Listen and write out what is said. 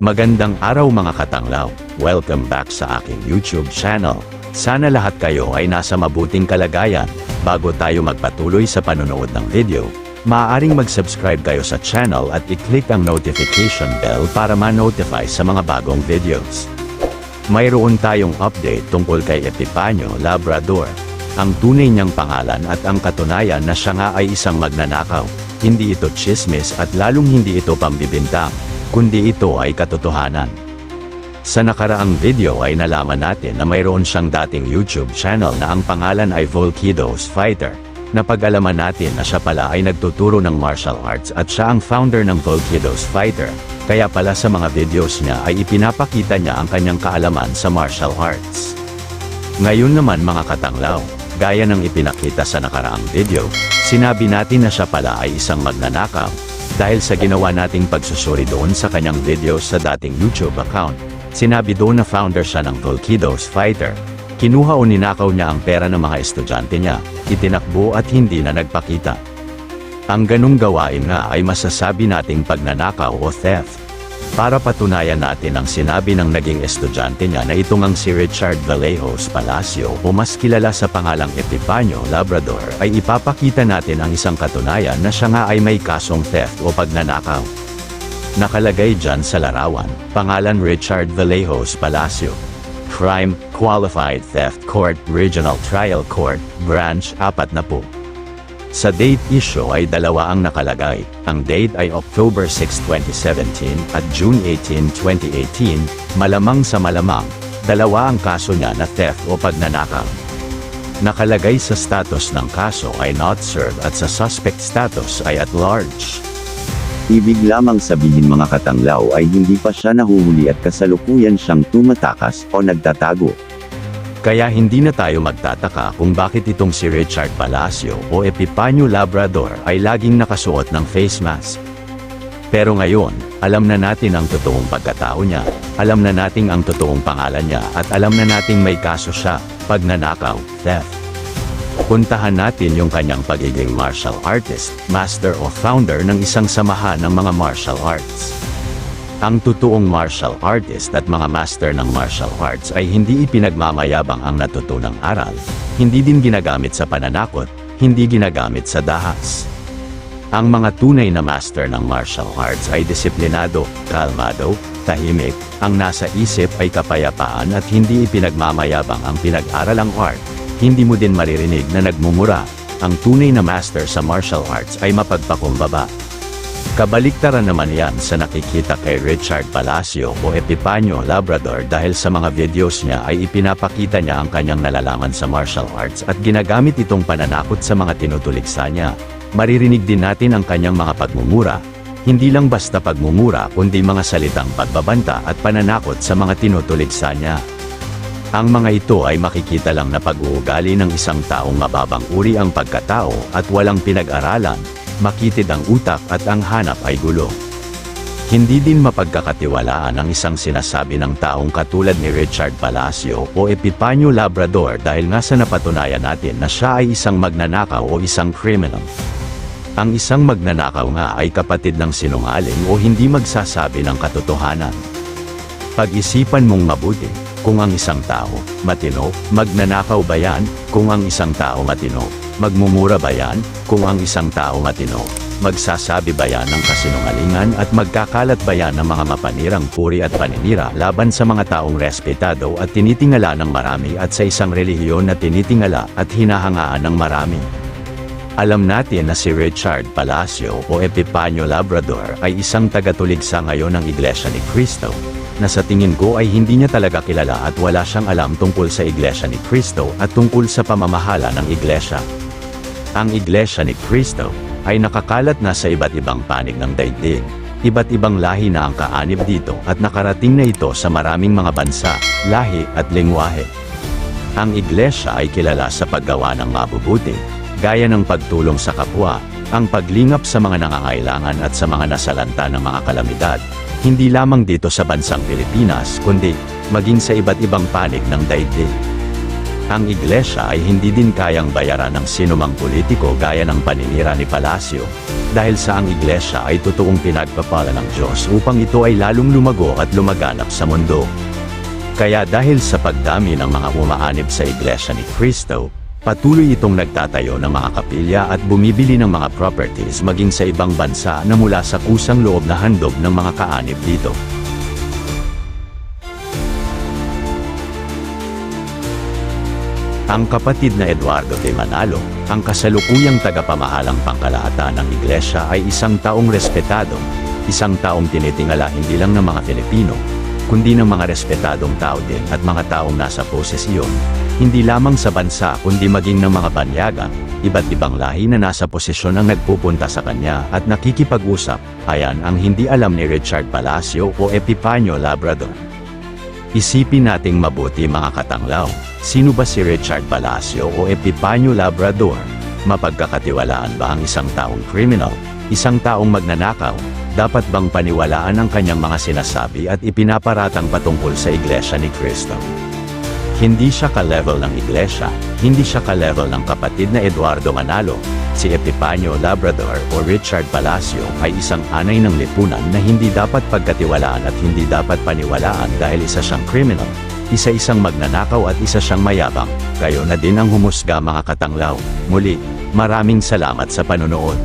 Magandang araw mga katanglaw, welcome back sa aking YouTube channel. Sana lahat kayo ay nasa mabuting kalagayan. Bago tayo magpatuloy sa panonood ng video, maaaring mag-subscribe kayo sa channel at i-click ang notification bell para ma-notify sa mga bagong videos. Mayroon tayong update tungkol kay Epipanyo Labrador. Ang tunay niyang pangalan at ang katunayan na siya nga ay isang magnanakaw. Hindi ito chismis at lalong hindi ito pambibintang, kundi ito ay katotohanan. Sa nakaraang video ay nalaman natin na mayroon siyang dating YouTube channel na ang pangalan ay Volkidos Fighter. Napag-alaman natin na siya pala ay nagtuturo ng martial arts at siya ang founder ng Volkidos Fighter. Kaya pala sa mga videos niya ay ipinapakita niya ang kanyang kaalaman sa martial arts. Ngayon naman mga katanglaw, gaya ng ipinakita sa nakaraang video, sinabi natin na siya pala ay isang magnanakaw. Dahil sa ginawa nating pagsusuri doon sa kanyang videos sa dating YouTube account, sinabi doon na founder siya ng Volkidos Fighter. Kinuha o ninakaw niya ang pera ng mga estudyante niya, itinakbo at hindi na nagpakita. Ang ganung gawain nga ay masasabi nating pagnanakaw o theft. Para patunayan natin ang sinabi ng naging estudyante niya na itong ang si Richard Vallejos Palacio o mas kilala sa pangalang Epipanyo Labrador, ay ipapakita natin ang isang katunayan na siya nga ay may kasong theft o pagnanakaw. Nakalagay dyan sa larawan, pangalan Richard Vallejos Palacio. Crime, Qualified Theft Court, Regional Trial Court, Branch 40. Sa date issue ay dalawa ang nakalagay. Ang date ay October 6, 2017 at June 18, 2018, malamang sa malamang, dalawa ang kaso niya na theft o pagnanakaw. Nakalagay sa status ng kaso ay not served at sa suspect status ay at large. Ibig lamang sabihin mga katanglaw ay hindi pa siya nahuhuli at kasalukuyan siyang tumatakas o nagtatago. Kaya hindi na tayo magtataka kung bakit itong si Richard Palacio o Epipanyo Labrador ay laging nakasuot ng face mask. Pero ngayon, alam na natin ang totoong pagkatao niya, alam na natin ang totoong pangalan niya at alam na nating may kaso siya, pagnanakaw, theft. Puntahan natin yung kanyang pagiging martial artist, master o founder ng isang samahan ng mga martial arts. Ang totoong martial artist at mga master ng martial arts ay hindi ipinagmamayabang ang natutunang aral, hindi din ginagamit sa pananakot, hindi ginagamit sa dahas. Ang mga tunay na master ng martial arts ay disiplinado, kalmado, tahimik, ang nasa isip ay kapayapaan at hindi ipinagmamayabang ang pinag-aralang art. Hindi mo din maririnig na nagmumura. Ang tunay na master sa martial arts ay mapagpakumbaba. Kabaliktaran naman yan sa nakikita kay Richard Palacio o Epipanyo Labrador dahil sa mga videos niya ay ipinapakita niya ang kanyang nalalaman sa martial arts at ginagamit itong pananakot sa mga tinutuligsa niya. Maririnig din natin ang kanyang mga pagmumura. Hindi lang basta pagmumura kundi mga salitang pagbabanta at pananakot sa mga tinutuligsa niya. Ang mga ito ay makikita lang na pag-uugali ng isang taong mababang uri ang pagkatao at walang pinag-aralan. Makitid ang utak at ang hanap ay gulo. Hindi din mapagkakatiwalaan ang isang sinasabi ng taong katulad ni Richard Palacio o Epipanyo Labrador dahil nga sa napatunayan natin na siya ay isang magnanakaw o isang criminal. Ang isang magnanakaw nga ay kapatid ng sinungaling o hindi magsasabi ng katotohanan. Pag-isipan mong mabuti, kung ang isang tao matino, magnanakaw ba yan? Kung ang isang tao matino, magmumura ba yan? Kung ang isang tao matino, magsasabi ba yan ng kasinungalingan at magkakalat ba yan ng mga mapanirang puri at paninira laban sa mga taong respetado at tinitingala ng marami at sa isang relihiyon na tinitingala at hinahangaan ng marami? Alam natin na si Richard Palacio o Epipanyo Labrador ay isang tagatuligsa ngayon ng Iglesia ni Cristo, na sa tingin ko ay hindi niya talaga kilala at wala siyang alam tungkol sa Iglesia ni Cristo at tungkol sa pamamahala ng Iglesia. Ang Iglesia ni Cristo ay nakakalat na sa iba't ibang panig ng daigdig. Iba't ibang lahi na ang kaanib dito at nakarating na ito sa maraming mga bansa, lahi at lengwahe. Ang Iglesia ay kilala sa paggawa ng mabubuti, gaya ng pagtulong sa kapwa, ang paglingap sa mga nangangailangan at sa mga nasalanta ng mga kalamidad, hindi lamang dito sa bansang Pilipinas kundi maging sa iba't ibang panig ng daigdig. Ang iglesia ay hindi din kayang bayaran ng sinumang politiko gaya ng paninira ni Palacio, dahil sa ang iglesia ay totoong pinagpapala ng Diyos upang ito ay lalong lumago at lumaganap sa mundo. Kaya dahil sa pagdami ng mga umaanib sa iglesia ni Cristo, patuloy itong nagtatayo ng mga kapilya at bumibili ng mga properties maging sa ibang bansa na mula sa kusang loob na handog ng mga kaanib dito. Ang kapatid na Eduardo de Manalo, ang kasalukuyang tagapamahalang pangkalahatan ng iglesia ay isang taong respetado, isang taong tinitingala hindi lang ng mga Pilipino, kundi ng mga respetadong tao din at mga taong nasa posisyon, hindi lamang sa bansa kundi maging ng mga banyaga, iba't ibang lahi na nasa posisyon ang nagpupunta sa kanya at nakikipag-usap, ayan ang hindi alam ni Richard Palacio o Epifanio Labrador. Isipin nating mabuti mga katanglaw, sino ba si Richard Palacio o Epifanio Labrador? Mapagkakatiwalaan ba ang isang taong criminal, isang taong magnanakaw? Dapat bang paniwalaan ang kanyang mga sinasabi at ipinaparatang patungkol sa Iglesia ni Cristo? Hindi siya ka-level ng Iglesia, hindi siya ka-level ng kapatid na Eduardo Manalo. Si Epifanio Labrador o Richard Palacio ay isang anay ng lipunan na hindi dapat pagkatiwalaan at hindi dapat paniwalaan dahil isa siyang criminal, isa-isang magnanakaw at isa siyang mayabang. Kayo na din ang humusga mga katanglaw. Muli, maraming salamat sa panonood.